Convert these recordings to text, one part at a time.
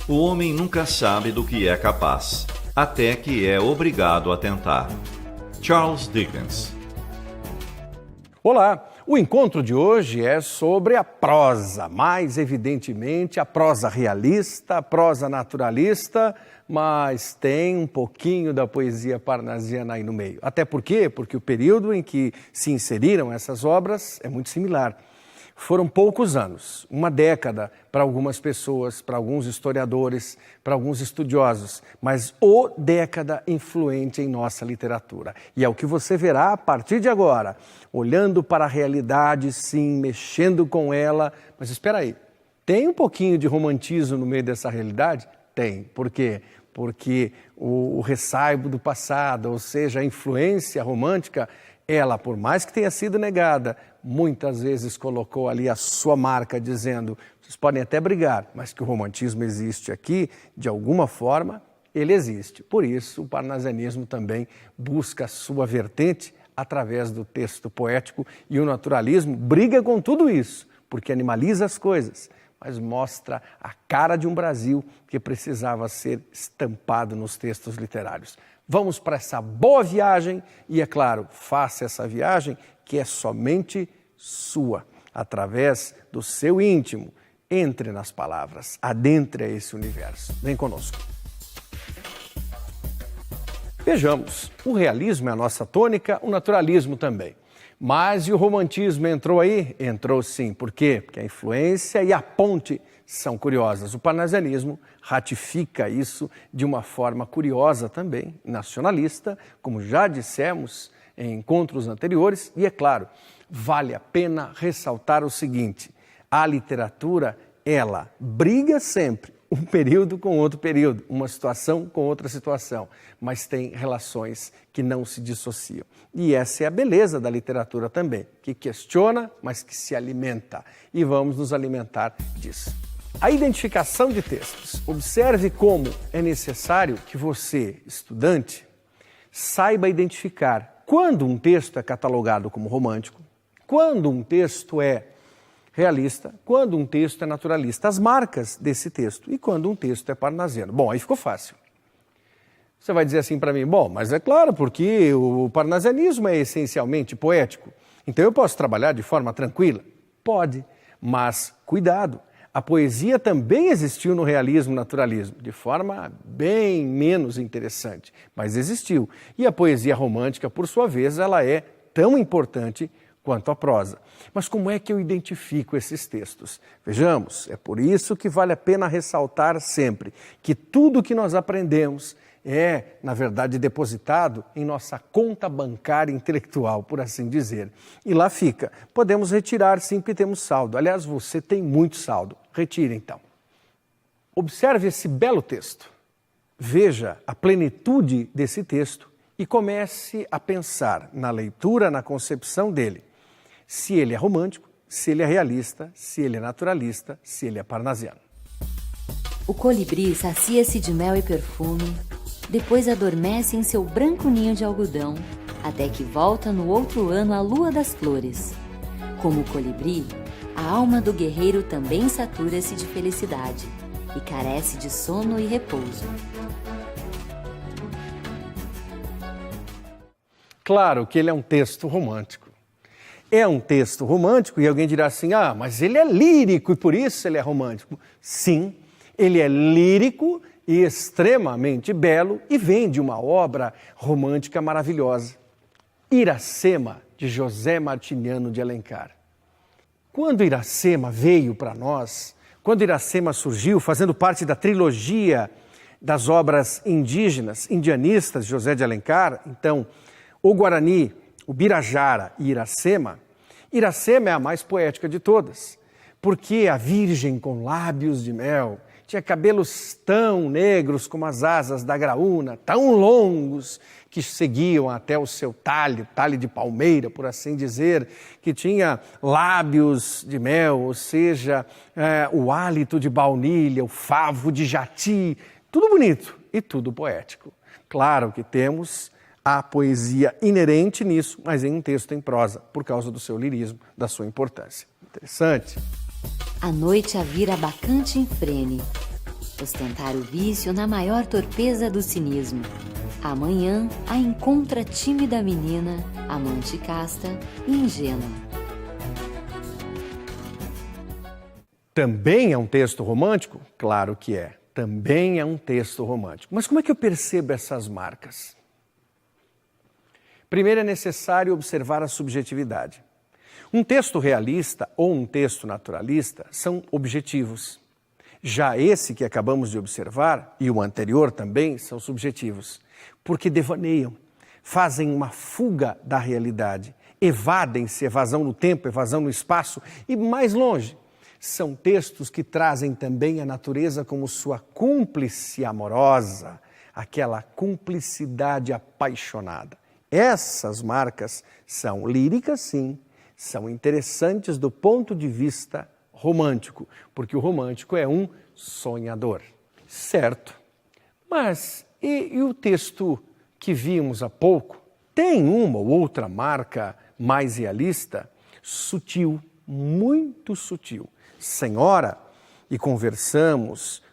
O homem nunca sabe do que é capaz, até que é obrigado a tentar. Charles Dickens. Olá! O encontro de hoje é sobre a prosa, mais evidentemente a prosa realista, a prosa naturalista, mas tem um pouquinho da poesia parnasiana aí no meio. Até por quê? Porque o período em que se inseriram essas obras é muito similar. Foram poucos anos, uma década para algumas pessoas, para alguns historiadores, para alguns estudiosos, mas o década influente em nossa literatura. E é o que você verá a partir de agora, olhando para a realidade, sim, mexendo com ela. Mas espera aí, tem um pouquinho de romantismo no meio dessa realidade? Tem. Por quê? Porque o ressaibo do passado, ou seja, a influência romântica, ela, por mais que tenha sido negada, muitas vezes colocou ali a sua marca, dizendo, vocês podem até brigar, mas que o romantismo existe aqui, de alguma forma, ele existe. Por isso, o parnasianismo também busca a sua vertente através do texto poético, e o naturalismo briga com tudo isso, porque animaliza as coisas, mas mostra a cara de um Brasil que precisava ser estampado nos textos literários. Vamos para essa boa viagem e, é claro, faça essa viagem que é somente sua, através do seu íntimo. Entre nas palavras, adentre a esse universo. Vem conosco. Vejamos, o realismo é a nossa tônica, o naturalismo também. Mas e o romantismo entrou aí? Entrou sim. Por quê? Porque a influência e a ponte são curiosas. O parnasianismo ratifica isso de uma forma curiosa também, nacionalista, como já dissemos em encontros anteriores. E é claro, vale a pena ressaltar o seguinte, a literatura, ela briga sempre, um período com outro período, uma situação com outra situação, mas tem relações que não se dissociam. E essa é a beleza da literatura também, que questiona, mas que se alimenta. E vamos nos alimentar disso. A identificação de textos. Observe como é necessário que você, estudante, saiba identificar quando um texto é catalogado como romântico, quando um texto é realista, quando um texto é naturalista, as marcas desse texto, e quando um texto é parnasiano. Bom, aí ficou fácil. Você vai dizer assim para mim, bom, mas é claro, porque o parnasianismo é essencialmente poético, então eu posso trabalhar de forma tranquila? Pode, mas cuidado, a poesia também existiu no realismo e naturalismo, de forma bem menos interessante, mas existiu. E a poesia romântica, por sua vez, ela é tão importante quanto a prosa. Mas como é que eu identifico esses textos? Vejamos, é por isso que vale a pena ressaltar sempre que tudo que nós aprendemos é, na verdade, depositado em nossa conta bancária intelectual, por assim dizer. E lá fica. Podemos retirar sim, porque temos saldo. Aliás, você tem muito saldo. Retire, então. Observe esse belo texto. Veja a plenitude desse texto e comece a pensar na leitura, na concepção dele. Se ele é romântico, se ele é realista, se ele é naturalista, se ele é parnasiano. O colibri sacia-se de mel e perfume, depois adormece em seu branco ninho de algodão, até que volta no outro ano a lua das flores. Como o colibri, a alma do guerreiro também satura-se de felicidade e carece de sono e repouso. Claro que ele é um texto romântico. É um texto romântico e alguém dirá assim, mas ele é lírico e por isso ele é romântico. Sim, ele é lírico e extremamente belo e vem de uma obra romântica maravilhosa. Iracema, de José Martiniano de Alencar. Quando Iracema veio para nós, quando Iracema surgiu fazendo parte da trilogia das obras indígenas, indianistas de José de Alencar, então o Guarani, o Birajara e Iracema, Iracema é a mais poética de todas, porque a virgem com lábios de mel tinha cabelos tão negros como as asas da graúna, tão longos que seguiam até o seu talhe de palmeira, por assim dizer, que tinha lábios de mel, ou seja, o hálito de baunilha, o favo de jati, tudo bonito e tudo poético. Claro que temos a poesia inerente nisso, mas em um texto em prosa, por causa do seu lirismo, da sua importância. Interessante. A noite a vira bacante em frene, ostentar o vício na maior torpeza do cinismo. Amanhã a encontra tímida menina, amante casta e ingênua. Também é um texto romântico? Claro que é. Também é um texto romântico. Mas como é que eu percebo essas marcas? Primeiro é necessário observar a subjetividade. Um texto realista ou um texto naturalista são objetivos. Já esse que acabamos de observar, e o anterior também, são subjetivos, porque devaneiam, fazem uma fuga da realidade, evadem-se, evasão no tempo, evasão no espaço e mais longe. São textos que trazem também a natureza como sua cúmplice amorosa, aquela cumplicidade apaixonada. Essas marcas são líricas, sim, são interessantes do ponto de vista romântico, porque o romântico é um sonhador, certo? Mas e o texto que vimos há pouco tem uma ou outra marca mais realista, sutil, muito sutil. Senhora, e conversamos,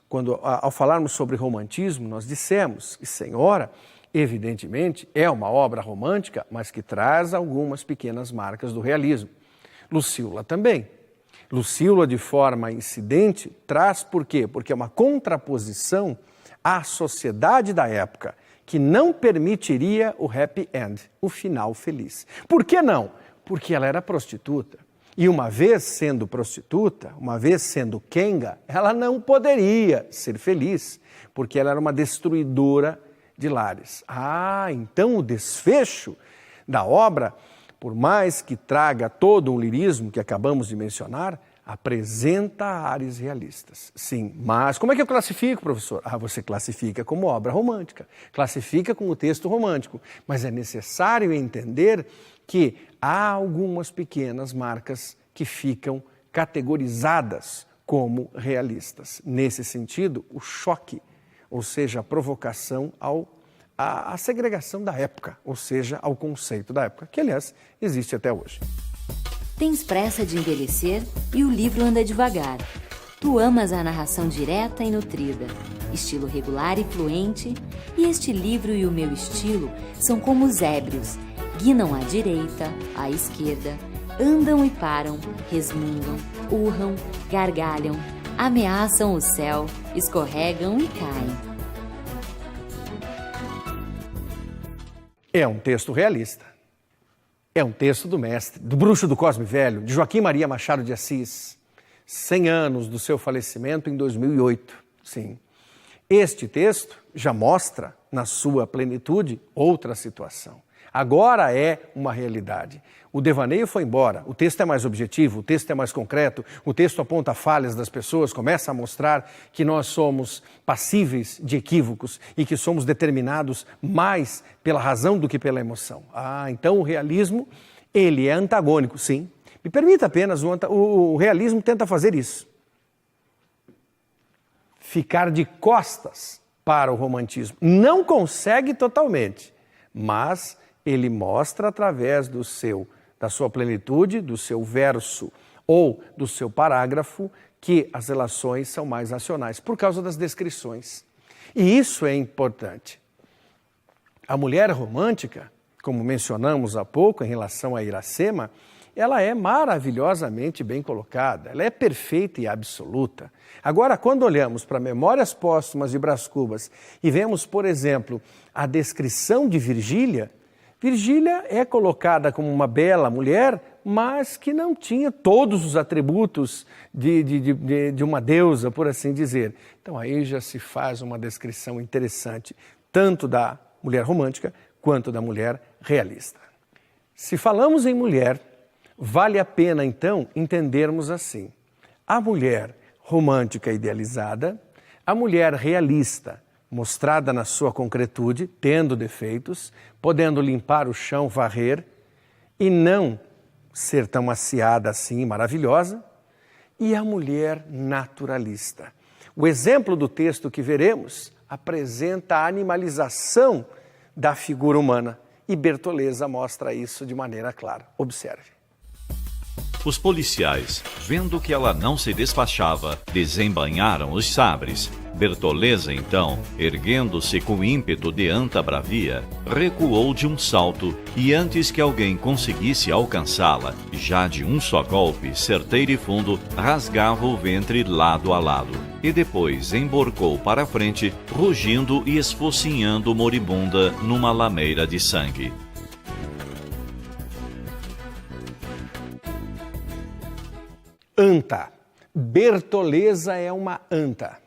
ao falarmos sobre romantismo, nós dissemos que Senhora, evidentemente, é uma obra romântica, mas que traz algumas pequenas marcas do realismo. Lucília também. Lucília, de forma incidente, traz por quê? Porque é uma contraposição à sociedade da época, que não permitiria o happy end, o final feliz. Por que não? Porque ela era prostituta. E uma vez sendo prostituta, uma vez sendo quenga, ela não poderia ser feliz, porque ela era uma destruidora de lares. Então o desfecho da obra, por mais que traga todo um lirismo que acabamos de mencionar, apresenta ares realistas. Sim, mas como é que eu classifico, professor? Você classifica como obra romântica, classifica como texto romântico, mas é necessário entender que há algumas pequenas marcas que ficam categorizadas como realistas. Nesse sentido, o choque, ou seja, a provocação à segregação da época, ou seja, ao conceito da época, que, aliás, existe até hoje. Tens pressa de envelhecer e o livro anda devagar. Tu amas a narração direta e nutrida, estilo regular e fluente, e este livro e o meu estilo são como os ébrios, guinam à direita, à esquerda, andam e param, resmungam, urram, gargalham, ameaçam o céu, escorregam e caem. É um texto realista. É um texto do mestre, do Bruxo do Cosme Velho, de Joaquim Maria Machado de Assis. 100 anos do seu falecimento em 2008. Sim. Este texto já mostra, na sua plenitude, outra situação. Agora é uma realidade. O devaneio foi embora, o texto é mais objetivo, o texto é mais concreto, o texto aponta falhas das pessoas, começa a mostrar que nós somos passíveis de equívocos e que somos determinados mais pela razão do que pela emoção. Então o realismo, ele é antagônico, sim. Me permita apenas, o realismo tenta fazer isso. Ficar de costas para o romantismo. Não consegue totalmente, mas ele mostra através da sua plenitude, do seu verso ou do seu parágrafo, que as relações são mais racionais, por causa das descrições. E isso é importante. A mulher romântica, como mencionamos há pouco em relação a Iracema, ela é maravilhosamente bem colocada, ela é perfeita e absoluta. Agora, quando olhamos para Memórias Póstumas de Brás Cubas e vemos, por exemplo, a descrição de Virgília, Virgília é colocada como uma bela mulher, mas que não tinha todos os atributos de uma deusa, por assim dizer. Então aí já se faz uma descrição interessante, tanto da mulher romântica quanto da mulher realista. Se falamos em mulher, vale a pena então entendermos assim: a mulher romântica idealizada, a mulher realista, mostrada na sua concretude, tendo defeitos, podendo limpar o chão, varrer, e não ser tão maciada assim, maravilhosa, e a mulher naturalista. O exemplo do texto que veremos apresenta a animalização da figura humana, e Bertoleza mostra isso de maneira clara. Observe. Os policiais, vendo que ela não se despachava, desembainharam os sabres, Bertoleza, então, erguendo-se com ímpeto de anta bravia, recuou de um salto e, antes que alguém conseguisse alcançá-la, já de um só golpe, certeiro e fundo, rasgava o ventre lado a lado. E depois emborcou para a frente, rugindo e esfocinhando moribunda numa lameira de sangue. Anta. Bertoleza é uma anta.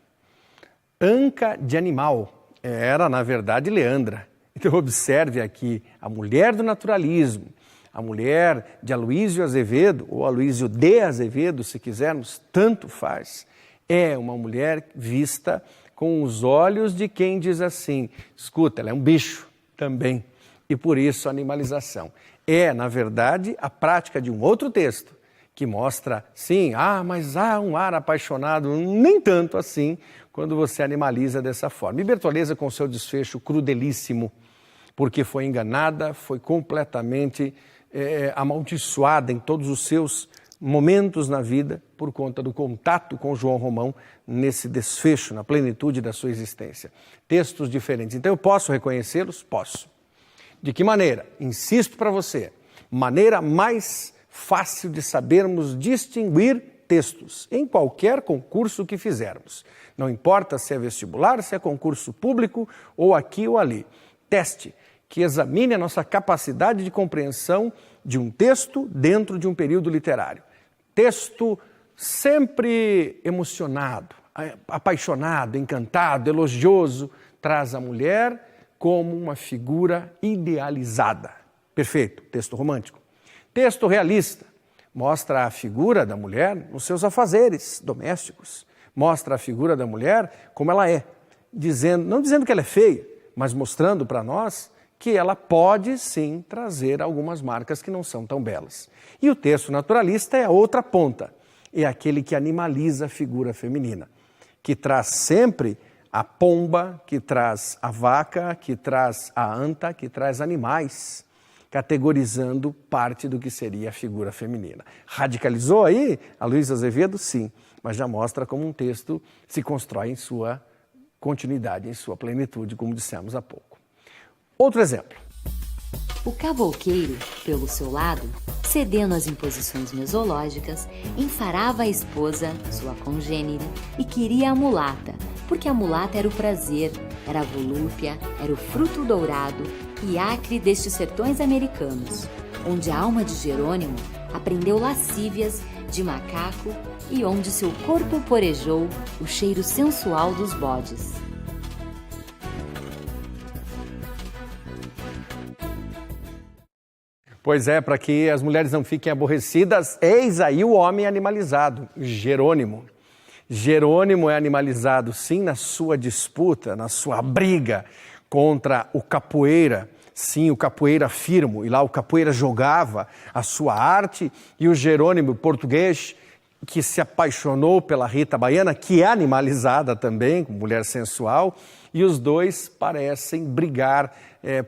Anca de animal. Era, na verdade, Leandra. Então, observe aqui, a mulher do naturalismo, a mulher de Aloísio Azevedo, ou Aloísio de Azevedo, se quisermos, tanto faz, é uma mulher vista com os olhos de quem diz assim, escuta, ela é um bicho também, e por isso a animalização. É, na verdade, a prática de um outro texto, que mostra, sim, mas há um ar apaixonado, nem tanto assim, quando você animaliza dessa forma. E Bertoleza, com seu desfecho crudelíssimo, porque foi enganada, foi completamente amaldiçoada em todos os seus momentos na vida, por conta do contato com João Romão, nesse desfecho, na plenitude da sua existência. Textos diferentes. Então eu posso reconhecê-los? Posso. De que maneira? Insisto para você, maneira mais fácil de sabermos distinguir textos em qualquer concurso que fizermos. Não importa se é vestibular, se é concurso público ou aqui ou ali. Teste que examine a nossa capacidade de compreensão de um texto dentro de um período literário. Texto sempre emocionado, apaixonado, encantado, elogioso, traz a mulher como uma figura idealizada. Perfeito, texto romântico. Texto realista mostra a figura da mulher nos seus afazeres domésticos. Mostra a figura da mulher como ela é, não dizendo que ela é feia, mas mostrando para nós que ela pode sim trazer algumas marcas que não são tão belas. E o texto naturalista é a outra ponta, é aquele que animaliza a figura feminina, que traz sempre a pomba, que traz a vaca, que traz a anta, que traz animais, categorizando parte do que seria a figura feminina. Radicalizou aí Aloísio Azevedo? Sim, mas já mostra como um texto se constrói em sua continuidade, em sua plenitude, como dissemos há pouco. Outro exemplo. O cavouqueiro, pelo seu lado, cedendo às imposições mesológicas, enfarava a esposa, sua congênere, e queria a mulata, porque a mulata era o prazer, era a volúpia, era o fruto dourado e acre destes sertões americanos, onde a alma de Jerônimo aprendeu lascívias de macaco e onde seu corpo porejou o cheiro sensual dos bodes. Pois é, para que as mulheres não fiquem aborrecidas, eis aí o homem animalizado, Jerônimo. Jerônimo é animalizado, sim, na sua disputa, na sua briga contra o capoeira. Sim, o capoeira firmo, e lá o capoeira jogava a sua arte, e o Jerônimo português, que se apaixonou pela Rita Baiana, que é animalizada também, mulher sensual, e os dois parecem brigar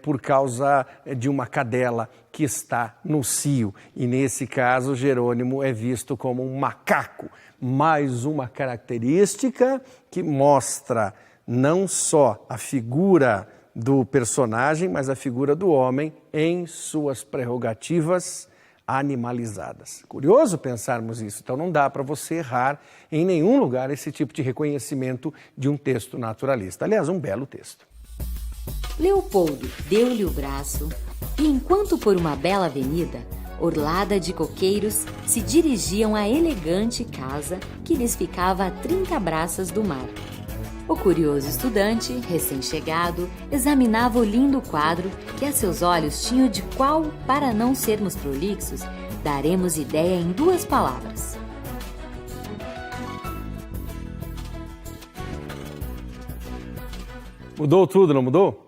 por causa de uma cadela que está no cio. E nesse caso, Jerônimo é visto como um macaco. Mais uma característica que mostra não só a figura do personagem, mas a figura do homem em suas prerrogativas animalizadas. Curioso pensarmos isso, então não dá para você errar em nenhum lugar esse tipo de reconhecimento de um texto naturalista. Aliás, um belo texto. Leopoldo deu-lhe o braço e, enquanto por uma bela avenida, orlada de coqueiros, se dirigiam à elegante casa que lhes ficava a 30 braças do mar. O curioso estudante, recém-chegado, examinava o lindo quadro que a seus olhos tinha de qual, para não sermos prolixos, daremos ideia em 2 palavras. Mudou tudo, não mudou?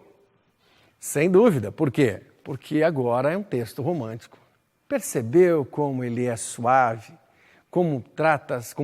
Sem dúvida. Por quê? Porque agora é um texto romântico. Percebeu como ele é suave? Como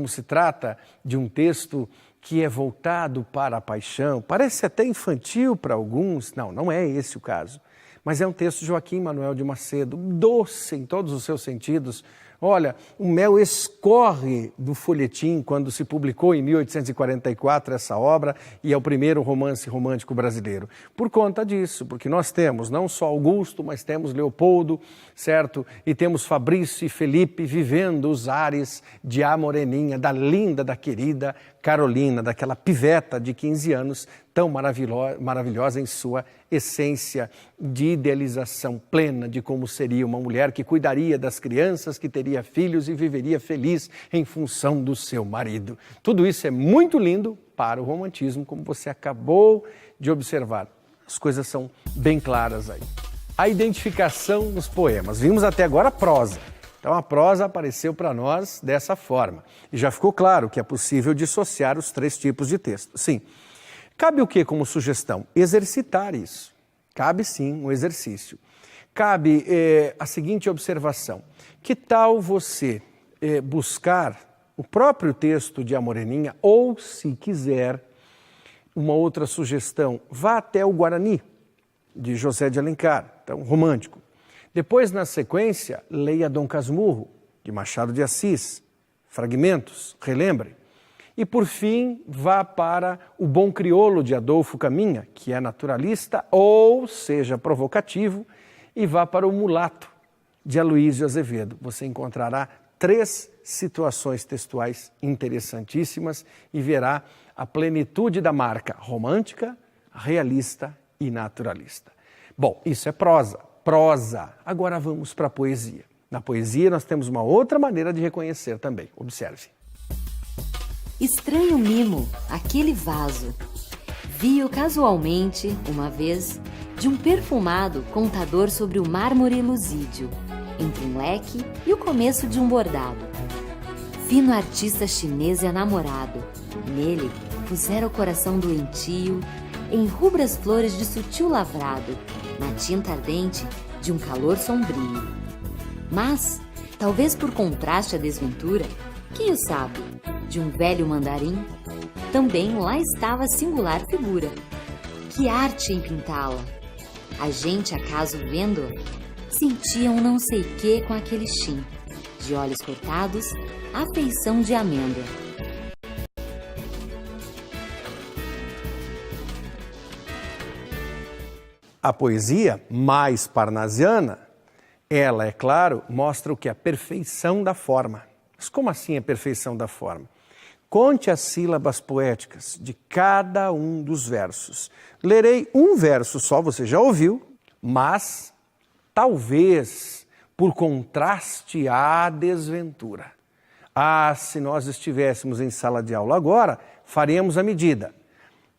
se trata de um texto que é voltado para a paixão? Parece até infantil para alguns. Não, não é esse o caso. Mas é um texto de Joaquim Manuel de Macedo, doce em todos os seus sentidos, Olha, o mel escorre do folhetim quando se publicou em 1844 essa obra e é o primeiro romance romântico brasileiro. Por conta disso, porque nós temos não só Augusto, mas temos Leopoldo, certo? E temos Fabrício e Felipe vivendo os ares de A Moreninha, da linda, da querida Carolina, daquela piveta de 15 anos, tão maravilhosa em sua essência de idealização plena de como seria uma mulher que cuidaria das crianças, que teria filhos e viveria feliz em função do seu marido. Tudo isso é muito lindo para o romantismo, como você acabou de observar. As coisas são bem claras aí. A identificação nos poemas. Vimos até agora a prosa. Então a prosa apareceu para nós dessa forma. E já ficou claro que é possível dissociar os 3 tipos de texto. Sim. Cabe o que como sugestão? Exercitar isso. Cabe sim um exercício. Cabe a seguinte observação. Que tal você buscar o próprio texto de A Moreninha ou, se quiser, uma outra sugestão, vá até o Guarani, de José de Alencar, então romântico. Depois, na sequência, leia Dom Casmurro, de Machado de Assis, fragmentos, relembre. E, por fim, vá para O Bom Crioulo, de Adolfo Caminha, que é naturalista, ou seja provocativo, e vá para O Mulato, de Aloísio Azevedo. Você encontrará 3 situações textuais interessantíssimas e verá a plenitude da marca romântica, realista e naturalista. Bom, isso é prosa. Agora vamos para a poesia. Na poesia nós temos uma outra maneira de reconhecer também. Observe. Estranho mimo, aquele vaso. Vi-o casualmente, uma vez, de um perfumado contador sobre o mármorelusídio, entre um leque e o começo de um bordado. Fino artista chinês enamorado, nele pusera o coração doentio em rubras flores de sutil lavrado, na tinta ardente de um calor sombrio. Mas, talvez por contraste à desventura, quem o sabe, de um velho mandarim, também lá estava a singular figura. Que arte em pintá-la! A gente, acaso vendo-a, sentia um não sei quê com aquele chin, de olhos cortados, à feição de amêndoa. A poesia mais parnasiana, ela, é claro, mostra o que? A perfeição da forma. Mas como assim a perfeição da forma? Conte as sílabas poéticas de cada um dos versos. Lerei um verso só, você já ouviu, mas talvez por contraste à desventura. Se nós estivéssemos em sala de aula agora, faríamos a medida.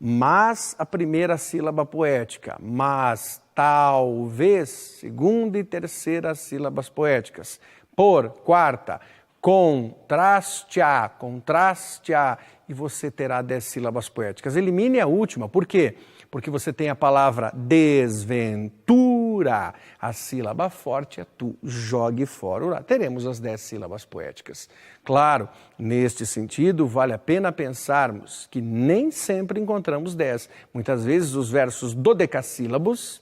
Mas a primeira sílaba poética, mas talvez, segunda e terceira sílabas poéticas, por quarta, contraste a, e você terá 10 sílabas poéticas. Elimine a última, por quê? Porque você tem a palavra desventura, a sílaba forte é tu, jogue fora. Teremos as 10 sílabas poéticas. Claro, neste sentido, vale a pena pensarmos que nem sempre encontramos 10. Muitas vezes os versos dodecassílabos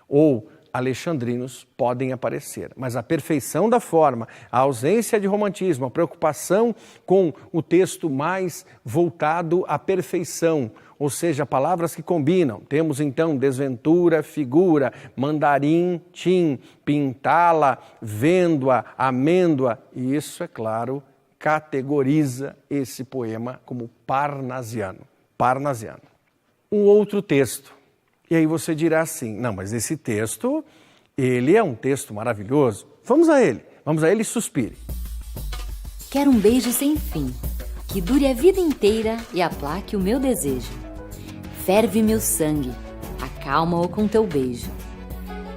ou alexandrinos podem aparecer, mas a perfeição da forma, a ausência de romantismo, a preocupação com o texto mais voltado à perfeição, ou seja, palavras que combinam. Temos então desventura, figura, mandarim, tim, pintá-la, vendo-a, amêndoa, e isso, é claro, categoriza esse poema como parnasiano. Um outro texto. E aí você dirá assim, não, mas esse texto, ele é um texto maravilhoso. Vamos a ele e suspire. Quero um beijo sem fim, que dure a vida inteira e aplaque o meu desejo. Ferve meu sangue, acalma-o com teu beijo.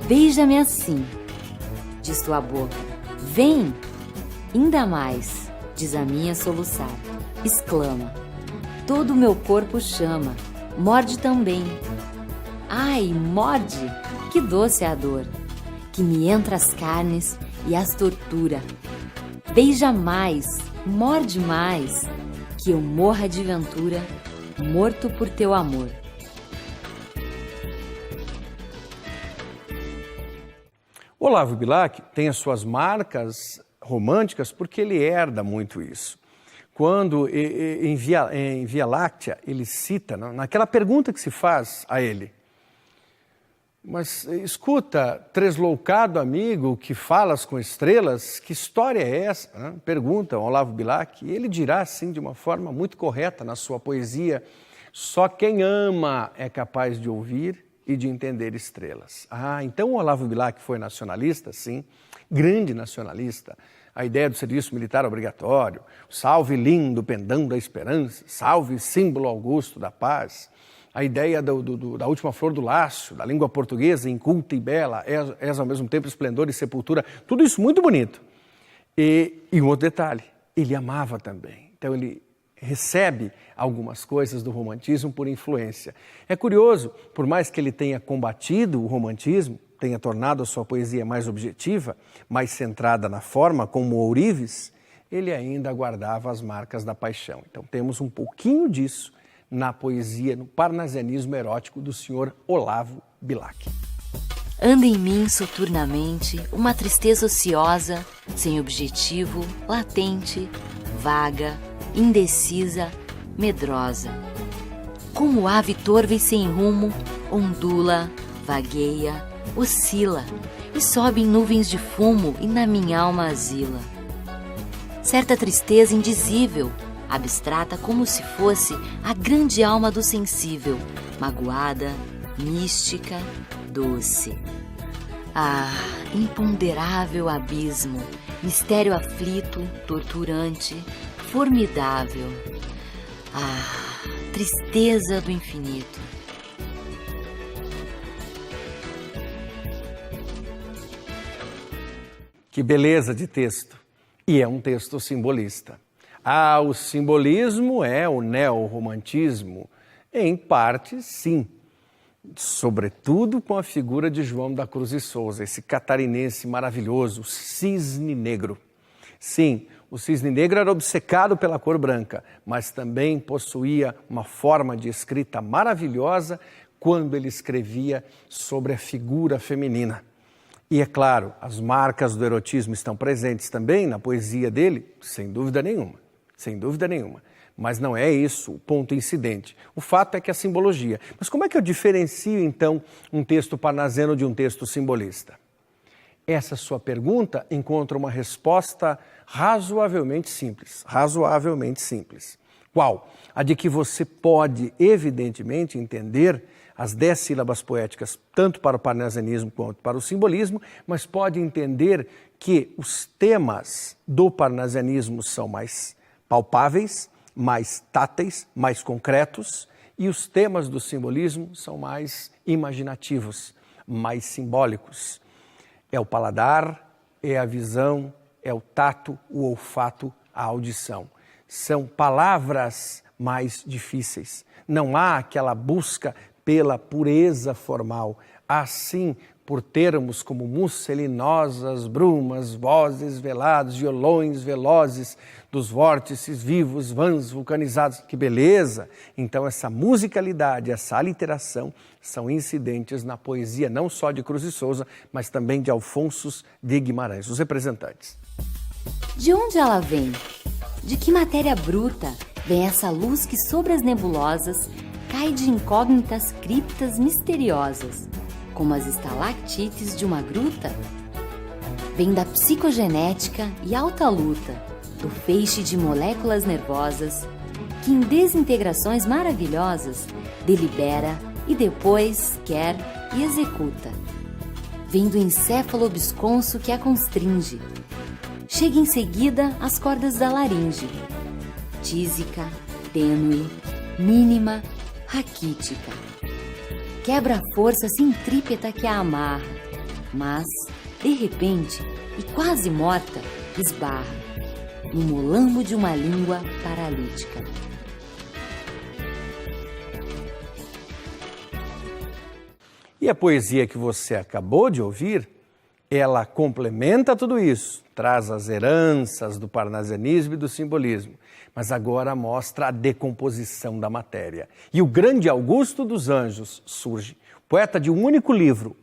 Beija-me assim, diz tua boca. Vem, ainda mais, diz a minha soluçar. Exclama, todo o meu corpo chama, morde também. Ai, morde, que doce é a dor, que me entra as carnes e as tortura. Beija mais, morde mais, que eu morra de ventura, morto por teu amor. Olavo Bilac tem as suas marcas românticas porque ele herda muito isso. Quando em Via Láctea ele cita, naquela pergunta que se faz a ele, mas escuta, tresloucado amigo que falas com estrelas, que história é essa? Pergunta Olavo Bilac, e ele dirá assim de uma forma muito correta na sua poesia, só quem ama é capaz de ouvir e de entender estrelas. Então o Olavo Bilac foi nacionalista, sim, grande nacionalista. A ideia do serviço militar obrigatório, salve lindo pendão da esperança, salve símbolo augusto da paz, a ideia da última flor do lácio, da língua portuguesa, inculta e bela, és ao mesmo tempo esplendor e sepultura, tudo isso muito bonito. E um outro detalhe, ele amava também, então ele recebe algumas coisas do romantismo por influência. É curioso, por mais que ele tenha combatido o romantismo, tenha tornado a sua poesia mais objetiva, mais centrada na forma, como ourives, ele ainda guardava as marcas da paixão. Então temos um pouquinho disso na poesia, no parnasianismo erótico do senhor Olavo Bilac. Anda em mim soturnamente uma tristeza ociosa, sem objetivo, latente, vaga, indecisa, medrosa. Como ave torva e sem rumo, ondula, vagueia, oscila e sobe em nuvens de fumo e na minha alma asila. Certa tristeza indizível, abstrata como se fosse a grande alma do sensível, magoada, mística, doce. Imponderável abismo, mistério aflito, torturante, formidável. Tristeza do infinito. Que beleza de texto! E é um texto simbolista. O simbolismo é o neorromantismo? Em parte, sim. Sobretudo com a figura de João da Cruz de Souza, esse catarinense maravilhoso, cisne negro. Sim, o cisne negro era obcecado pela cor branca, mas também possuía uma forma de escrita maravilhosa quando ele escrevia sobre a figura feminina. E é claro, as marcas do erotismo estão presentes também na poesia dele, sem dúvida nenhuma, sem dúvida nenhuma. Mas não é isso o ponto incidente. O fato é que a simbologia. Mas como é que eu diferencio, então, um texto parnasiano de um texto simbolista? Essa sua pergunta encontra uma resposta razoavelmente simples. Razoavelmente simples. Qual? A de que você pode, evidentemente, entender as 10 sílabas poéticas, tanto para o parnasianismo quanto para o simbolismo, mas pode entender que os temas do parnasianismo são mais palpáveis, mais táteis, mais concretos, e os temas do simbolismo são mais imaginativos, mais simbólicos. É o paladar, é a visão, é o tato, o olfato, a audição. São palavras mais difíceis. Não há aquela busca pela pureza formal. Assim, por termos como musselinosas brumas, vozes veladas, violões velozes dos vórtices vivos, vãs vulcanizados. Que beleza! Então essa musicalidade, essa aliteração são incidentes na poesia não só de Cruz de Souza, mas também de Alfonso de Guimarães, os representantes. De onde ela vem? De que matéria bruta vem essa luz que sobre as nebulosas cai de incógnitas criptas misteriosas, como as estalactites de uma gruta? Vem da psicogenética e alta luta, do feixe de moléculas nervosas, que em desintegrações maravilhosas delibera e depois quer e executa. Vem do encéfalo obsconso que a constringe. Chega em seguida às cordas da laringe, tísica, tênue, mínima, raquítica. Quebra a força centrípeta que a amarra, mas, de repente, e quase morta, esbarra no molambo de uma língua paralítica. E a poesia que você acabou de ouvir, ela complementa tudo isso, traz as heranças do parnasianismo e do simbolismo, mas agora mostra a decomposição da matéria. E o grande Augusto dos Anjos surge, poeta de um único livro,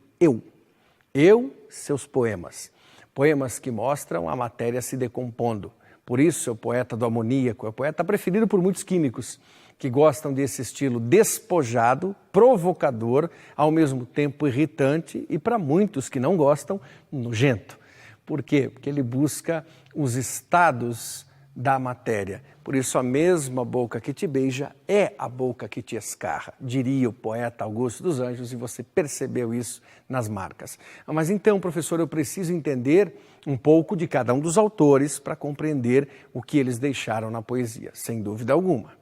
Eu, seus poemas. Poemas que mostram a matéria se decompondo. Por isso é o poeta do amoníaco, é o poeta preferido por muitos químicos, que gostam desse estilo despojado, provocador, ao mesmo tempo irritante e, para muitos que não gostam, nojento. Por quê? Porque ele busca os estados da matéria. Por isso, a mesma boca que te beija é a boca que te escarra, diria o poeta Augusto dos Anjos, e você percebeu isso nas marcas. Mas então, professor, eu preciso entender um pouco de cada um dos autores para compreender o que eles deixaram na poesia, sem dúvida alguma.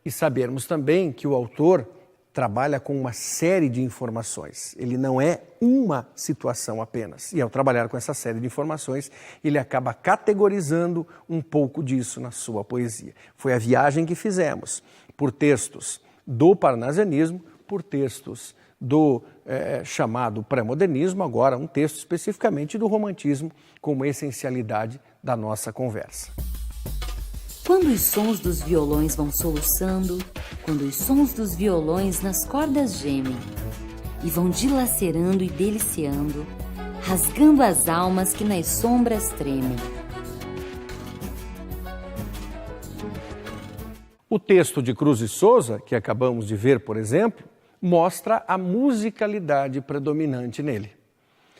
E sabermos também que o autor trabalha com uma série de informações. Ele não é uma situação apenas. E ao trabalhar com essa série de informações, ele acaba categorizando um pouco disso na sua poesia. Foi a viagem que fizemos por textos do parnasianismo, por textos do chamado pré-modernismo, agora um texto especificamente do romantismo como essencialidade da nossa conversa. Quando os sons dos violões vão soluçando, quando os sons dos violões nas cordas gemem, e vão dilacerando e deliciando, rasgando as almas que nas sombras tremem. O texto de Cruz e Souza, que acabamos de ver, por exemplo, mostra a musicalidade predominante nele.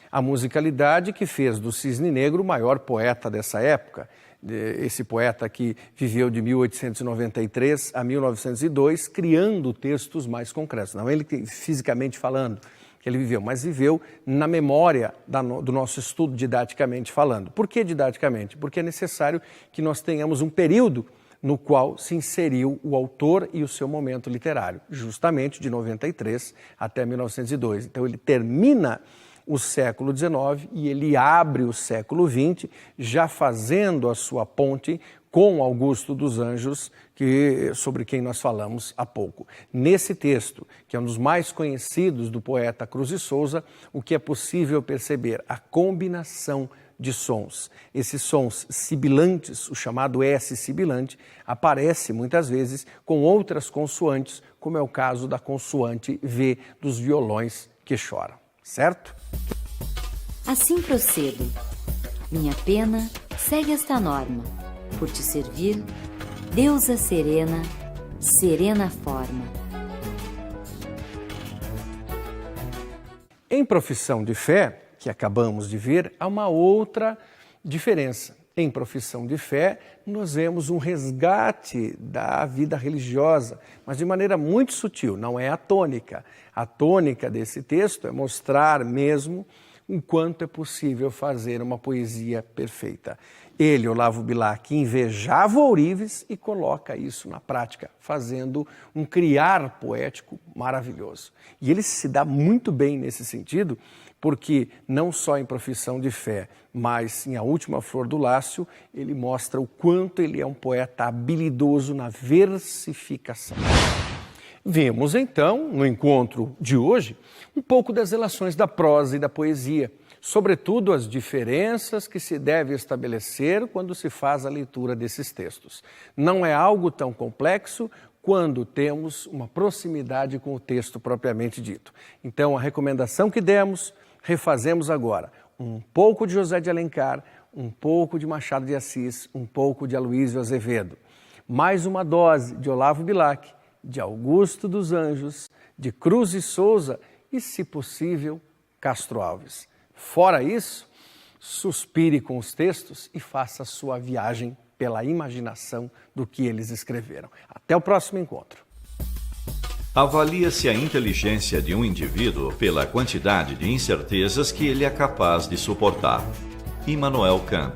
A musicalidade que fez do Cisne Negro o maior poeta dessa época. Esse poeta que viveu de 1893 a 1902, criando textos mais concretos. Não ele fisicamente falando que ele viveu, mas viveu na memória do nosso estudo didaticamente falando. Por que didaticamente? Porque é necessário que nós tenhamos um período no qual se inseriu o autor e o seu momento literário, justamente de 93 até 1902. Então ele termina o século XIX e ele abre o século XX, já fazendo a sua ponte com Augusto dos Anjos, sobre quem nós falamos há pouco. Nesse texto, que é um dos mais conhecidos do poeta Cruz e Souza, o que é possível perceber? A combinação de sons. Esses sons sibilantes, o chamado S sibilante, aparece muitas vezes com outras consoantes, como é o caso da consoante V dos violões que choram. Certo? Assim procedo. Minha pena segue esta norma. Por te servir, deusa serena, serena forma. Em Profissão de Fé, que acabamos de ver, há uma outra diferença. Em Profissão de Fé, nós vemos um resgate da vida religiosa, mas de maneira muito sutil, não é a tônica. A tônica desse texto é mostrar mesmo o quanto é possível fazer uma poesia perfeita. Ele, Olavo Bilac, invejava ourives e coloca isso na prática, fazendo um criar poético maravilhoso. E ele se dá muito bem nesse sentido, porque não só em Profissão de Fé, mas em A Última Flor do Lácio, ele mostra o quanto ele é um poeta habilidoso na versificação. Vimos então, no encontro de hoje, um pouco das relações da prosa e da poesia, sobretudo as diferenças que se deve estabelecer quando se faz a leitura desses textos. Não é algo tão complexo quando temos uma proximidade com o texto propriamente dito. Então, a recomendação que demos, refazemos agora. Um pouco de José de Alencar, um pouco de Machado de Assis, um pouco de Aloísio Azevedo. Mais uma dose de Olavo Bilac, de Augusto dos Anjos, de Cruz e Souza e, se possível, Castro Alves. Fora isso, suspire com os textos e faça a sua viagem pela imaginação do que eles escreveram. Até o próximo encontro. Avalia-se a inteligência de um indivíduo pela quantidade de incertezas que ele é capaz de suportar. Immanuel Kant.